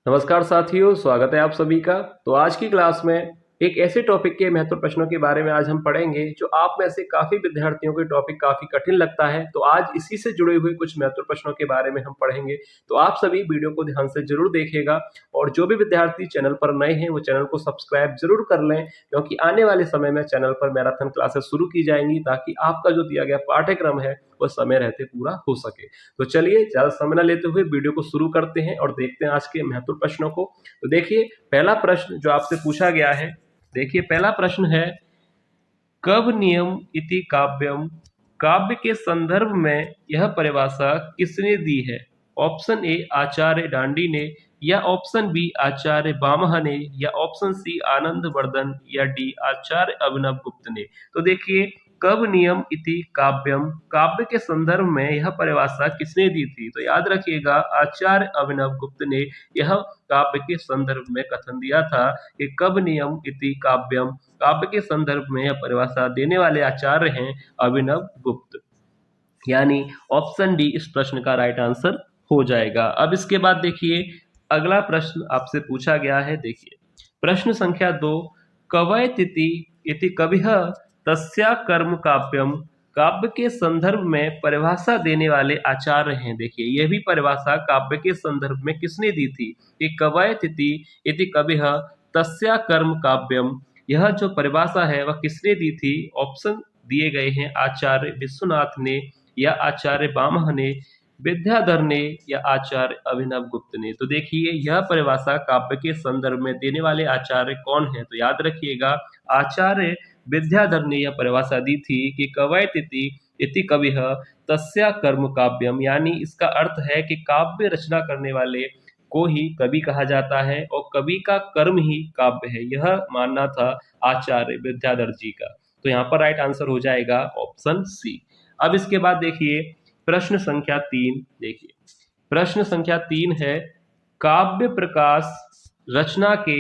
नमस्कार साथियों, स्वागत है आप सभी का। तो आज की क्लास में एक ऐसे टॉपिक के महत्वपूर्ण प्रश्नों के बारे में आज हम पढ़ेंगे जो आप में से काफी विद्यार्थियों को टॉपिक काफी कठिन लगता है। तो आज इसी से जुड़े हुए कुछ महत्वपूर्ण प्रश्नों के बारे में हम पढ़ेंगे। तो आप सभी वीडियो को ध्यान से जरूर देखिएगा और जो भी विद्यार्थी चैनल पर नए हैं वो चैनल को सब्सक्राइब जरूर कर लें, क्योंकि आने वाले समय में चैनल पर मैराथन क्लासेस शुरू की जाएंगी ताकि आपका जो दिया गया पाठ्यक्रम है वो समय रहते पूरा हो सके। तो चलिए ज्यादा समय न लेते हुए वीडियो को शुरू करते हैं और देखते हैं आज के महत्वपूर्ण प्रश्नों को। तो देखिए पहला प्रश्न जो आपसे पूछा गया है, देखिए पहला प्रश्न है, कब नियम इति काव्यम, काव्य के संदर्भ में यह परिभाषा किसने दी है? ऑप्शन ए आचार्य डांडी ने, या ऑप्शन बी आचार्य बामह ने, या ऑप्शन सी आनंद वर्धन, या डी आचार्य अभिनव गुप्त ने। तो देखिए कब नियम इति काव्यम, काव्य के संदर्भ में यह परिभाषा किसने दी थी? तो याद रखिएगा आचार्य अभिनव गुप्त ने यह काव्य के संदर्भ में कथन दिया था कि कब नियम इति काव्यम, काव्य के संदर्भ में यह परिभाषा देने वाले आचार्य हैं अभिनव गुप्त, यानी ऑप्शन डी इस प्रश्न का राइट आंसर हो जाएगा। अब इसके बाद देखिए अगला प्रश्न आपसे पूछा गया है। देखिए प्रश्न संख्या 2, कवयतिथि इति कविः तस्या कर्म काव्यम, काव्य के संदर्भ में परिभाषा देने वाले आचार्य हैं। देखिए यह भी परिभाषा काव्य के संदर्भ में किसने दी थी? कि कवयतिथि इति कविः तस्या कर्म काव्यम, यह जो परिभाषा है वह किसने दी थी? ऑप्शन दिए गए हैं आचार्य विश्वनाथ ने, या आचार्य बामह ने, विद्याधर ने, या आचार्य अभिनव गुप्त ने। तो देखिए यह परिभाषा काव्य के संदर्भ में देने वाले आचार्य कौन है? तो याद रखिएगा आचार्य विद्याधर ने यह परिभाषा दी थी कि कवयतिथि इति कविः तस्या कर्म काव्यम, यानी इसका अर्थ है कि काव्य रचना करने वाले को ही कवि कहा जाता है और कवि का कर्म ही काव्य है, यह मानना था आचार्य विद्याधर जी का। तो यहाँ पर राइट आंसर हो जाएगा ऑप्शन सी। अब इसके बाद देखिए प्रश्न संख्या 3, देखिए प्रश्न संख्या 3 है, काव्य प्रकाश रचना के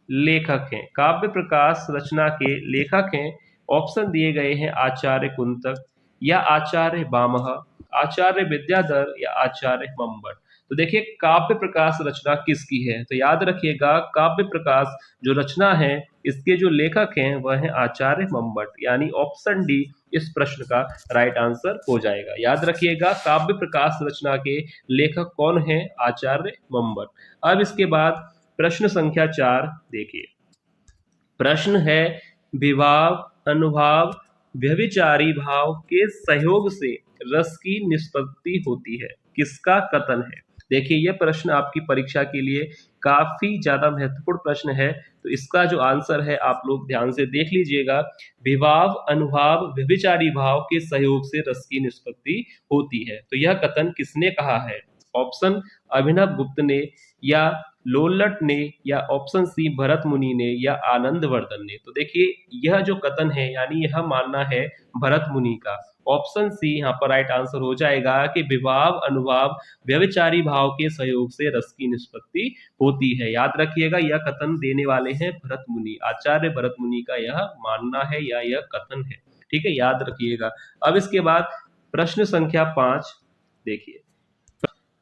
लेखक हैं, काव्य प्रकाश रचना के लेखक हैं। ऑप्शन दिए गए हैं आचार्य कुंतक, या आचार्य बामह, आचार्य विद्याधर, या आचार्य मंबट। तो देखिए काव्य प्रकाश रचना किसकी है? तो याद रखिएगा काव्य प्रकाश जो रचना है इसके जो लेखक हैं वह है आचार्य मंबट, यानी ऑप्शन डी इस प्रश्न का राइट आंसर हो जाएगा। याद रखिएगा काव्य प्रकाश रचना के लेखक कौन है? आचार्य मंबट। अब इसके बाद प्रश्न संख्या 4, देखिए प्रश्न है, विभाव अनुभाव व्यभिचारी भाव के सहयोग से रस की निष्पत्ति होती है, किसका कथन है? देखिए यह प्रश्न आपकी परीक्षा के लिए काफी ज्यादा महत्वपूर्ण प्रश्न है, तो इसका जो आंसर है आप लोग ध्यान से देख लीजिएगा। विभाव अनुभाव व्यभिचारी भाव के सहयोग से रस की निष्पत्ति होती है, तो यह कथन किसने कहा है? ऑप्शन अभिनव गुप्त ने, या लोल्लट ने, या ऑप्शन सी भरत मुनि ने, या आनंद वर्धन ने। तो देखिए यह जो कथन है यानी यह मानना है भरत मुनि का। ऑप्शन सी यहाँ पर राइट आंसर हो जाएगा कि विभाव अनुभाव व्यभिचारी भाव के सहयोग से रस की निष्पत्ति होती है। याद रखिएगा यह कथन देने वाले हैं भरत मुनि, आचार्य भरत मुनि का यह मानना है या यह कथन है। ठीक है, याद रखिएगा। अब इसके बाद प्रश्न संख्या 5, देखिए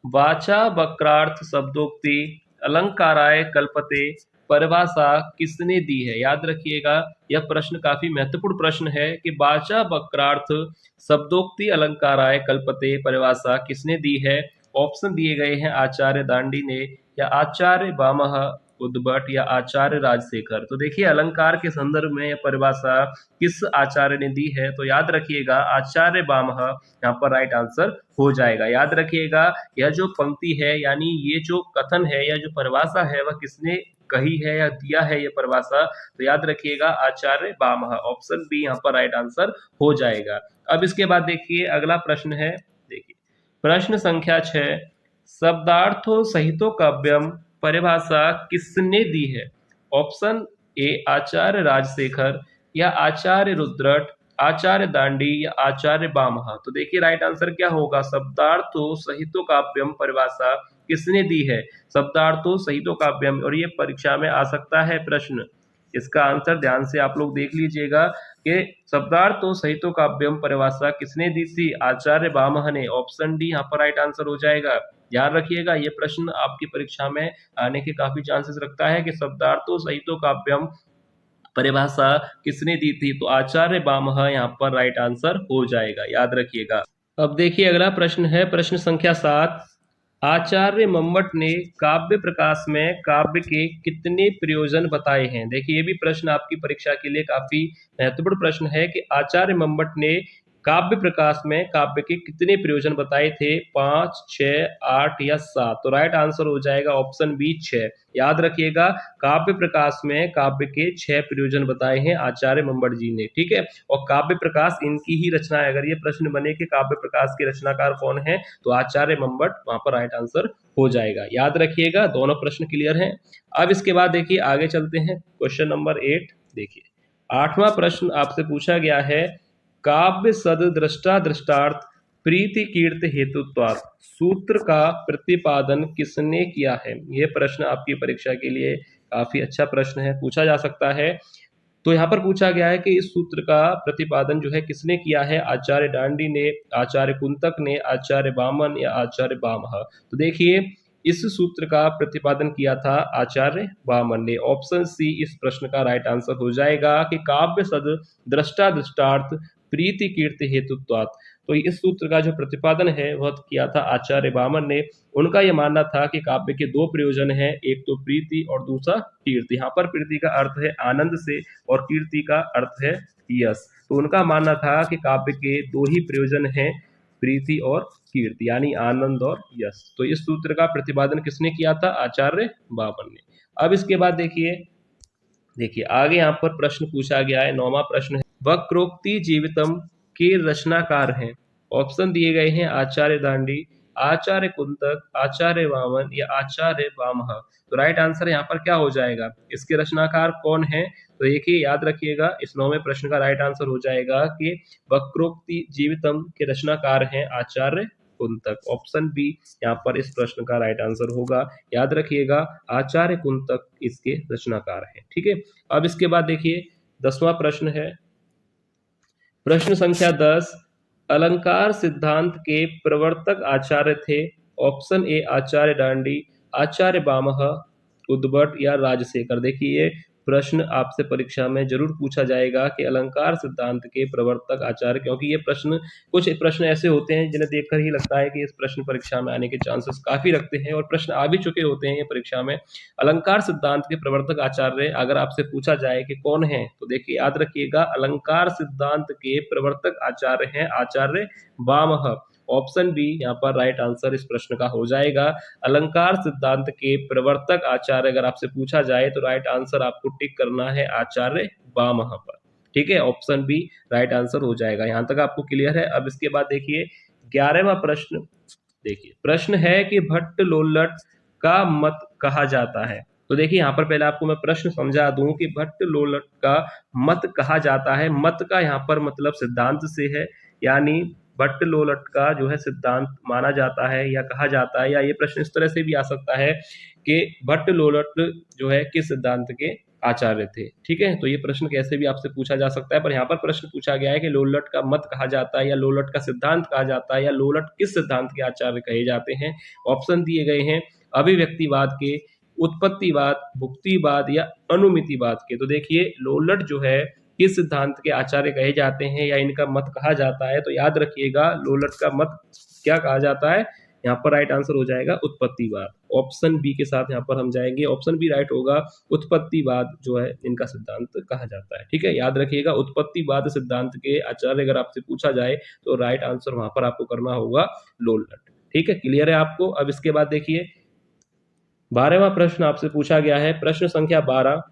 वाचा वक्रार्थ शब्दोक्ति अलंकाराय कल्पते परिभाषा किसने दी है? याद रखिएगा यह प्रश्न काफी महत्वपूर्ण प्रश्न है कि वाचा वक्रार्थ शब्दोक्ति अलंकाराय कल्पते परिभाषा किसने दी है? ऑप्शन दिए गए हैं आचार्य दांडी ने, या आचार्य बामह उद्भट, या आचार्य राजशेखर। तो देखिए अलंकार के संदर्भ में यह परिभाषा किस आचार्य ने दी है? तो याद रखिएगा आचार्य बामह यहाँ पर राइट आंसर हो जाएगा। याद रखिएगा यह जो पंक्ति है यानी ये जो कथन है या जो परिभाषा है वह किसने कही है या दिया है ये परिभाषा? तो याद रखिएगा आचार्य बामह, ऑप्शन बी यहाँ पर राइट आंसर हो जाएगा। अब इसके बाद देखिए अगला प्रश्न है, देखिए प्रश्न संख्या 6, शब्दार्थो सहितो काव्यम परिभाषा किसने दी है? ऑप्शन ए आचार्य राजशेखर, या आचार्य रुद्रट, आचार्य दांडी, या आचार्य बामह। तो देखिए राइट आंसर क्या होगा? शब्दार्थो सहितो काव्यम परिभाषा किसने दी है? शब्दार्थो सहितो काव्यम, और ये परीक्षा में आ सकता है प्रश्न। इसका आंसर ध्यान से आप लोग देख लीजिएगा कि शब्दार्थो सहितो काव्यम परिभाषा किसने दी थी? आचार्य बामह ने। ऑप्शन डी यहाँ पर राइट आंसर हो जाएगा। ध्यान रखिएगा, ये प्रश्न आपकी परीक्षा में आने के काफी चांसेस रखता है कि शब्दार्थो सहितो काव्यम परिभाषा किसने दी थी, तो आचार्य बामह यहाँ पर राइट आंसर हो जाएगा, याद रखिएगा। अब देखिए अगला प्रश्न है प्रश्न संख्या 7। आचार्य मम्मट ने काव्य प्रकाश में काव्य के कितने प्रयोजन बताए हैं। देखिए ये भी प्रश्न आपकी परीक्षा के लिए काफी महत्वपूर्ण प्रश्न है कि आचार्य मम्मट ने काव्य प्रकाश में काव्य के कितने प्रयोजन बताए थे, 5, 6, 8 या 7। तो राइट आंसर हो जाएगा ऑप्शन बी 6। याद रखिएगा, काव्य प्रकाश में काव्य के 6 प्रयोजन बताए हैं आचार्य मम्मट जी ने, ठीक है। और काव्य प्रकाश इनकी ही रचना है। अगर ये प्रश्न बने कि काव्य प्रकाश के रचनाकार कौन है, तो आचार्य मम्मट वहां पर राइट आंसर हो जाएगा। याद रखिएगा, दोनों प्रश्न क्लियर हैं। अब इसके बाद देखिए आगे चलते हैं क्वेश्चन नंबर 8। देखिए 8वां प्रश्न आपसे पूछा गया है, काव्य सद दृष्टा दृष्टार्थ प्रीति कीर्ति हेतुत्वात् सूत्र का प्रतिपादन किसने किया है। यह प्रश्न आपकी परीक्षा के लिए काफी अच्छा प्रश्न है, पूछा जा सकता है। तो यहाँ पर पूछा गया है कि इस सूत्र का प्रतिपादन जो है किसने किया है, आचार्य दांडी ने, आचार्य कुंतक ने, आचार्य वामन या आचार्य बामह। तो देखिए इस सूत्र का प्रतिपादन किया था आचार्य वामन ने। ऑप्शन सी इस प्रश्न का राइट आंसर हो जाएगा कि काव्य सद दृष्टा दृष्टार्थ प्रीति कीर्ति हेतुत्वात्। तो इस सूत्र का जो प्रतिपादन है वह किया था आचार्य वामन ने। उनका यह मानना था कि काव्य के 2 प्रयोजन हैं, एक तो प्रीति और दूसरा कीर्ति। यहाँ पर प्रीति का अर्थ है आनंद से और कीर्ति का अर्थ है यश। तो उनका मानना था कि काव्य के 2 ही प्रयोजन हैं, प्रीति और कीर्ति, यानी आनंद और यश। तो इस सूत्र का प्रतिपादन किसने किया था, आचार्य वामन ने। अब इसके बाद देखिए आगे यहाँ पर प्रश्न पूछा गया है, 9वां प्रश्न है, वक्रोक्ति जीवितम के रचनाकार हैं। ऑप्शन दिए गए हैं आचार्य दांडी, आचार्य कुंतक, आचार्य वामन या आचार्य वामह। तो राइट आंसर यहाँ पर क्या हो जाएगा, इसके रचनाकार कौन है। तो देखिए याद रखिएगा, इस 9वें प्रश्न का राइट आंसर हो जाएगा कि वक्रोक्ति जीवितम के रचनाकार हैं आचार्य कुंतक। ऑप्शन बी यहाँ पर इस प्रश्न का राइट आंसर होगा। याद रखिएगा, आचार्य कुंतक इसके रचनाकार हैं, ठीक है। अब इसके बाद देखिए 10वां प्रश्न है, प्रश्न संख्या 10। अलंकार सिद्धांत के प्रवर्तक आचार्य थे। ऑप्शन ए आचार्य दांडी, आचार्य बामह, उद्भट या राजशेखर। देखिए प्रश्न आपसे परीक्षा में जरूर पूछा जाएगा कि अलंकार सिद्धांत के प्रवर्तक आचार्य, क्योंकि ये प्रश्न कुछ प्रश्न ऐसे होते हैं जिन्हें देखकर ही लगता है कि इस प्रश्न परीक्षा में आने के चांसेस काफी रखते हैं, और प्रश्न आ भी चुके होते हैं ये परीक्षा में। अलंकार सिद्धांत के प्रवर्तक आचार्य अगर आपसे पूछा जाए कि कौन है, तो देखिए याद रखिएगा, अलंकार सिद्धांत के प्रवर्तक आचार्य हैं आचार्य वामह। ऑप्शन बी यहाँ पर राइट आंसर इस प्रश्न का हो जाएगा। अलंकार सिद्धांत के प्रवर्तक आचार्य अगर आपसे पूछा जाए तो राइट आंसर आपको टिक करना है आचार्य वामह पर, ठीक है। ऑप्शन बी राइट आंसर हो जाएगा। यहां तक आपको क्लियर है। अब इसके बाद देखिए 11वां प्रश्न। देखिए प्रश्न है कि भट्ट लोल्लट का मत कहा जाता है। तो देखिए यहाँ पर पहले आपको मैं प्रश्न समझा दूं कि भट्ट लोल्लट का मत कहा जाता है। मत का यहाँ पर मतलब सिद्धांत से है, यानी भट्ट लोल्लट का जो है सिद्धांत माना जाता है या कहा जाता है, या ये प्रश्न इस तरह से भी आ सकता है कि भट्ट लोल्लट जो है किस सिद्धांत के आचार्य थे, ठीक है। तो ये प्रश्न कैसे भी आपसे पूछा जा सकता है, पर यहाँ पर प्रश्न पूछा गया है कि लोल्लट का मत कहा जाता है या लोल्लट का सिद्धांत कहा जाता है या लोल्लट किस सिद्धांत के आचार्य कहे जाते हैं। ऑप्शन दिए गए हैं अभिव्यक्तिवाद के, उत्पत्तिवाद, भुक्तिवाद या अनुमितिवाद के। तो देखिए लोल्लट जो है किस सिद्धांत के आचार्य कहे जाते हैं या इनका मत कहा जाता है, तो याद रखिएगा लोल्लट का मत क्या कहा जाता है, यहाँ पर राइट आंसर हो जाएगा उत्पत्तिवाद। ऑप्शन बी के साथ यहाँ पर हम जाएंगे, ऑप्शन बी राइट होगा, उत्पत्तिवाद जो है इनका सिद्धांत कहा जाता है, ठीक है। याद रखिएगा उत्पत्तिवाद सिद्धांत के आचार्य अगर आपसे पूछा जाए तो राइट आंसर वहां पर आपको करना होगा लोल्लट, ठीक है। क्लियर है आपको। अब इसके बाद देखिए 12वां प्रश्न आपसे पूछा गया है, प्रश्न संख्या 12।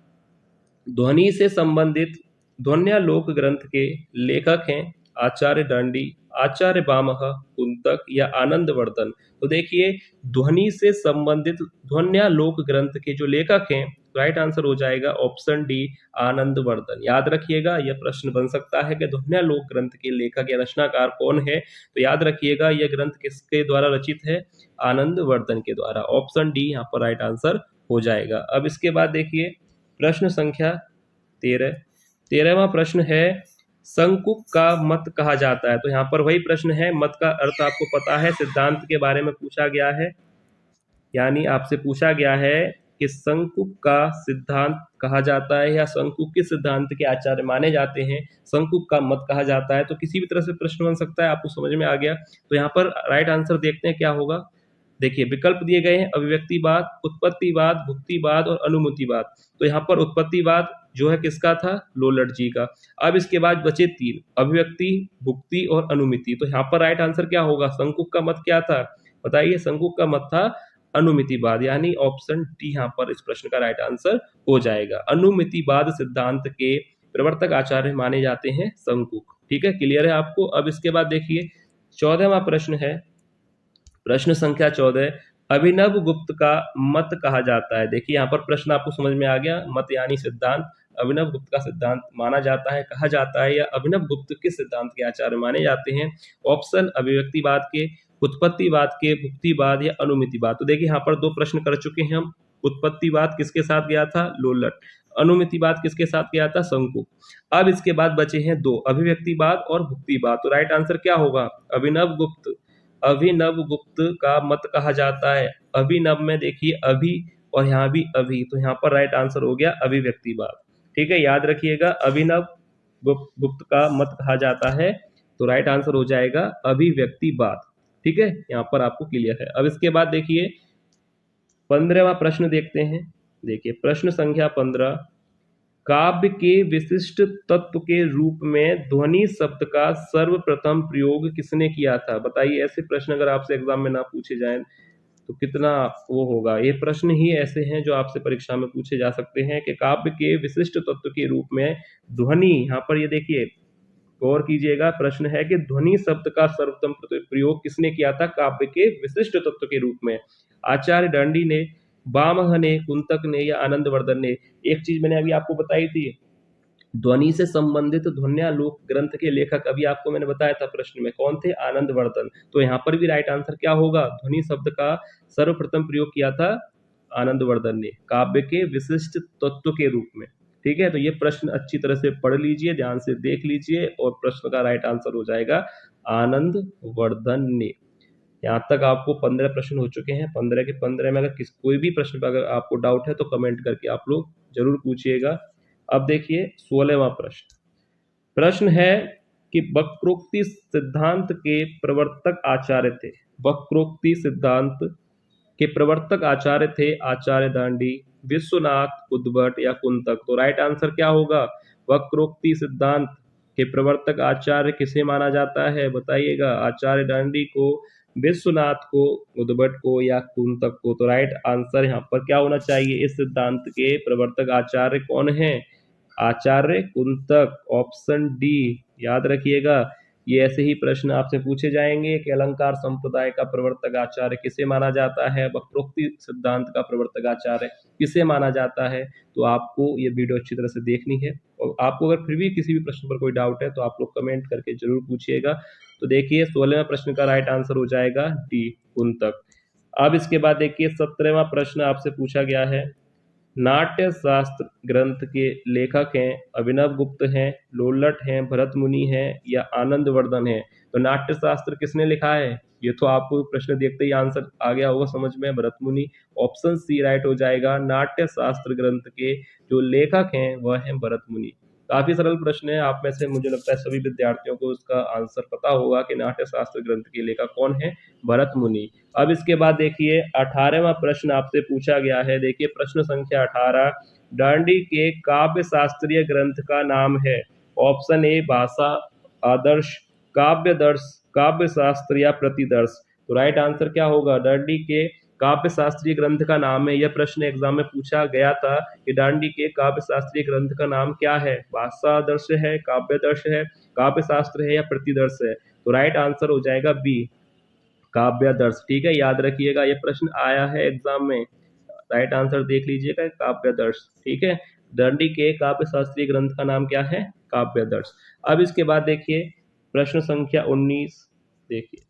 ध्वनि से संबंधित ध्वन्यालोक ग्रंथ के लेखक हैं आचार्य दांडी, आचार्य वामह, कुंतक या आनंदवर्धन। तो देखिए ध्वनि से संबंधित ध्वन्यालोक ग्रंथ के जो लेखक हैं, राइट आंसर हो जाएगा ऑप्शन डी आनंदवर्धन। याद रखिएगा यह प्रश्न बन सकता है कि ध्वन्यालोक ग्रंथ के लेखक या रचनाकार कौन है। तो याद रखिएगा यह ग्रंथ किसके द्वारा रचित है, आनंदवर्धन के द्वारा। ऑप्शन डी यहाँ पर राइट आंसर हो जाएगा। अब इसके बाद देखिए प्रश्न संख्या 13वां प्रश्न है, संकुक का मत कहा जाता है। तो यहाँ पर वही प्रश्न है, मत का अर्थ आपको पता है, सिद्धांत के बारे में पूछा गया है। यानी आपसे पूछा गया है कि शंकुक का सिद्धांत कहा जाता है या शंकुक के सिद्धांत के आचार्य माने जाते हैं, शंकुक का मत कहा जाता है। तो किसी भी तरह से प्रश्न बन सकता है, आपको समझ में आ गया। तो यहाँ पर राइट आंसर देखते हैं क्या होगा। देखिए विकल्प दिए गए हैं, अभिव्यक्तिवाद, उत्पत्तिवाद, भुक्तिवाद और अनुमतिवाद। तो यहाँ पर उत्पत्तिवाद जो है किसका था, लोलट जी का। अब इसके बाद बचे तीन, अभिव्यक्ति, भुक्ति और अनुमिति। तो यहाँ पर राइट आंसर क्या होगा, शंकुक का मत क्या था बताइए, शंकुक का मत था अनुमितिवाद, यानी ऑप्शन डी यहाँ पर इस प्रश्न का राइट आंसर हो जाएगा। अनुमितिवाद सिद्धांत के प्रवर्तक आचार्य माने जाते हैं शंकुक। ठीक है, क्लियर है आपको। अब इसके बाद देखिए 14वां प्रश्न है, प्रश्न संख्या 14, अभिनव गुप्त का मत कहा जाता है। देखिए यहाँ पर प्रश्न आपको समझ में आ गया, मत यानी सिद्धांत, अभिनव गुप्त का सिद्धांत माना जाता है, कहा जाता है, या अभिनव गुप्त किस सिद्धांत के आचार्य माने जाते हैं। ऑप्शन अभिव्यक्तिवाद के, उत्पत्तिवाद के, भुक्तिवाद या अनुमितिवाद। तो देखिए यहाँ पर दो प्रश्न कर चुके हैं हम। उत्पत्तिवाद किसके साथ गया था, लोलट। अनुमितिवाद किसके साथ गया था, शंकुक। अब इसके बाद बचे हैं दो, अभिव्यक्तिवाद और भुक्तिवाद। तो राइट आंसर क्या होगा, अभिनव गुप्त। अभिनव गुप्त का मत कहा जाता है, अभिनव में देखिए अभी और यहाँ भी अभी, तो यहाँ पर राइट आंसर हो गया अभिव्यक्तिवाद। ठीक है, याद रखिएगा, अभिनव गुप्त का मत कहा जाता है, तो राइट आंसर हो जाएगा अभिव्यक्तिवाद। ठीक है, यहाँ पर आपको क्लियर है। अब इसके बाद देखिए 15वां प्रश्न देखते हैं। देखिए प्रश्न संख्या 15, काव्य के विशिष्ट तत्व के रूप में ध्वनि शब्द का सर्वप्रथम प्रयोग किसने किया था। बताइए, ऐसे प्रश्न अगर आपसे एग्जाम में ना पूछे जाएं तो कितना वो होगा। ये प्रश्न ही ऐसे हैं जो आपसे परीक्षा में पूछे जा सकते हैं कि काव्य के विशिष्ट तत्व के रूप में ध्वनि, यहाँ पर ये देखिए गौर कीजिएगा, प्रश्न है कि ध्वनि शब्द का सर्वप्रथम प्रयोग किसने किया था काव्य के विशिष्ट तत्व के रूप में। आचार्य दंडी ने, बामह ने, कुंतक ने या आनंदवर्धन ने। एक चीज मैंने अभी आपको बताई थी, ध्वनि से संबंधित ध्वन्यालोक ग्रंथ के लेखक अभी आपको मैंने बताया था प्रश्न में, कौन थे, आनंदवर्धन। तो यहाँ पर भी राइट आंसर क्या होगा, ध्वनि शब्द का सर्वप्रथम प्रयोग किया था आनंदवर्धन ने काव्य के विशिष्ट तत्व के रूप में। ठीक है, तो ये प्रश्न अच्छी तरह से पढ़ लीजिए, ध्यान से देख लीजिए, और प्रश्न का राइट आंसर हो जाएगा आनंदवर्धन ने। यहाँ तक आपको 15 प्रश्न हो चुके हैं। 15 के 15 में अगर कोई भी प्रश्न पर अगर आपको डाउट है तो कमेंट करके आप लोग जरूर पूछिएगा। अब देखिए 16वां प्रश्न, प्रश्न है कि वक्रोक्ति सिद्धांत के प्रवर्तक आचार्य थे। वक्रोक्ति सिद्धांत के प्रवर्तक आचार्य थे आचार्य दांडी, विश्वनाथ, उद्भट या कुंतक। तो राइट आंसर क्या होगा, वक्रोक्ति सिद्धांत के प्रवर्तक आचार्य किसे माना जाता है बताइएगा, आचार्य दांडी को, विश्वनाथ को, उद्भट को या कुंतक को। तो राइट आंसर यहाँ पर क्या होना चाहिए, इस सिद्धांत के प्रवर्तक आचार्य कौन है, आचार्य कुंतक, ऑप्शन डी। याद रखिएगा, ये ऐसे ही प्रश्न आपसे पूछे जाएंगे कि अलंकार संप्रदाय का प्रवर्तक आचार्य किसे माना जाता है, वक्रोक्ति सिद्धांत का प्रवर्तक आचार्य किसे माना जाता है। तो आपको ये वीडियो अच्छी तरह से देखनी है, और आपको अगर फिर भी किसी भी प्रश्न पर कोई डाउट है तो आप लोग कमेंट करके जरूर पूछिएगा। तो देखिए 16वें प्रश्न का राइट आंसर हो जाएगा डी, कुंतक। अब इसके बाद देखिए 17वां प्रश्न आपसे पूछा गया है, नाट्य शास्त्र ग्रंथ के लेखक हैं अभिनव गुप्त हैं, लोलट हैं, भरत मुनि हैं या आनंदवर्धन हैं। तो नाट्य शास्त्र किसने लिखा है, ये तो आपको प्रश्न देखते ही आंसर आ गया होगा समझ में, भरत मुनि। ऑप्शन सी राइट हो जाएगा, नाट्य शास्त्र ग्रंथ के जो लेखक हैं वह हैं भरत मुनि। काफी सरल प्रश्न है, आप में से मुझे लगता है सभी विद्यार्थियों को उसका आंसर पता होगा कि नाट्य शास्त्र ग्रंथ के लेखक कौन है, भरत मुनि। अब इसके बाद देखिए 18वां प्रश्न आपसे पूछा गया है। देखिए प्रश्न संख्या 18, दांडी के काव्य शास्त्रीय ग्रंथ का नाम है। ऑप्शन ए भाषा आदर्श, काव्य दर्श, काव्य शास्त्र या प्रतिदर्श। तो राइट आंसर क्या होगा, दांडी के काव्य शास्त्रीय ग्रंथ का नाम है। यह प्रश्न एग्जाम में पूछा गया था कि दांडी के काव्य शास्त्रीय ग्रंथ का नाम क्या है, भाषा दर्श है, काव्य दर्श है, काव्य शास्त्र है या प्रतिदर्श है। तो राइट आंसर हो जाएगा बी, काव्य दर्श। ठीक है, याद रखिएगा, ये प्रश्न आया है एग्जाम में, राइट आंसर देख लीजिएगा काव्य दर्श। ठीक है, दांडी के काव्य शास्त्रीय ग्रंथ का नाम क्या है, काव्य दर्श। अब इसके बाद देखिए प्रश्न संख्या 19, देखिए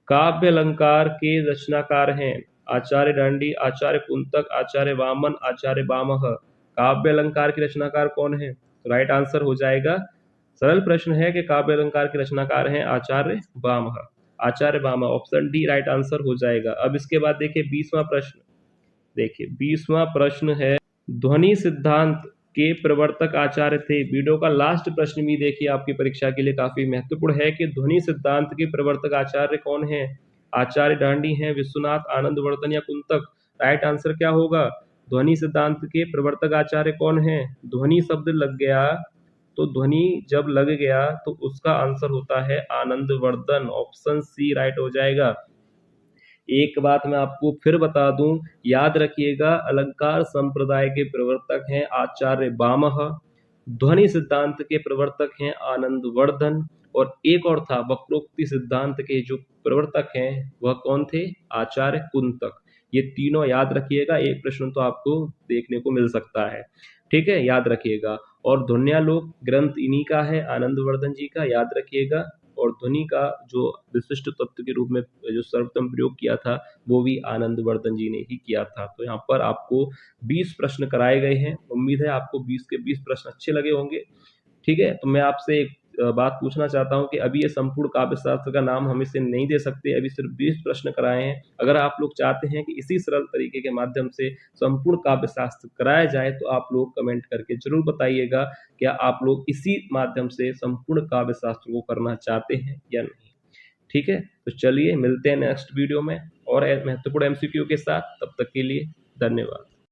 काव्य अलंकार के रचनाकार हैं आचार्य दांडी, आचार्य कुंतक, आचार्य वामन, आचार्य बामह। काव्य अलंकार के रचनाकार कौन है, तो राइट आंसर हो जाएगा, सरल प्रश्न है कि काव्य अलंकार के रचनाकार हैं आचार्य बामह। आचार्य Bhama, option D right answer हो जाएगा। अब इसके बाद देखिए 20वां प्रश्न, देखिए 20वां प्रश्न है, ध्वनि सिद्धांत के प्रवर्तक आचार्य थे। वीडियो का लास्ट प्रश्न भी देखिए, आपकी परीक्षा के लिए काफी महत्वपूर्ण है कि ध्वनि सिद्धांत के प्रवर्तक आचार्य कौन है। आचार्य डांडी हैं, विश्वनाथ, आनंदवर्धन या कुंतक। राइट आंसर क्या होगा? ध्वनि सिद्धांत के प्रवर्तक आचार्य कौन है? ध्वनि शब्द लग गया तो ध्वनि जब लग गया तो उसका आंसर होता है आनंदवर्धन, ऑप्शन सी राइट हो जाएगा। एक बात मैं आपको फिर बता दूं, याद रखिएगा, अलंकार संप्रदाय के प्रवर्तक हैं आचार्य भामह, ध्वनि सिद्धांत के प्रवर्तक हैं आनंदवर्धन, और एक और था वक्रोक्ति सिद्धांत के जो प्रवर्तक हैं वह कौन थे? आचार्य कुंतक। ये तीनों याद रखिएगा, एक प्रश्न तो आपको देखने को मिल सकता है, ठीक है, याद रखिएगा। और ध्वन्यालोक ग्रंथ इन्हीं का है, आनंदवर्धन जी का, याद रखिएगा। और ध्वनि का जो विशिष्ट तत्व के रूप में जो सर्वप्रथम प्रयोग किया था वो भी आनंदवर्धन जी ने ही किया था। तो यहाँ पर आपको 20 प्रश्न कराए गए हैं। उम्मीद है आपको 20 के 20 प्रश्न अच्छे लगे होंगे, ठीक है। तो मैं आपसे एक बात पूछना चाहता हूं कि अभी ये संपूर्ण काव्य शास्त्र का नाम हम इसे नहीं दे सकते, अभी सिर्फ 20 प्रश्न कराए हैं। अगर आप लोग चाहते हैं कि इसी सरल तरीके के माध्यम से संपूर्ण काव्य शास्त्र कराया जाए तो आप लोग कमेंट करके जरूर बताइएगा, क्या आप लोग इसी माध्यम से संपूर्ण काव्य शास्त्र को करना चाहते हैं या नहीं, ठीक है। तो चलिए मिलते हैं नेक्स्ट वीडियो में और महत्वपूर्ण MCQ के साथ, तब तक के लिए धन्यवाद।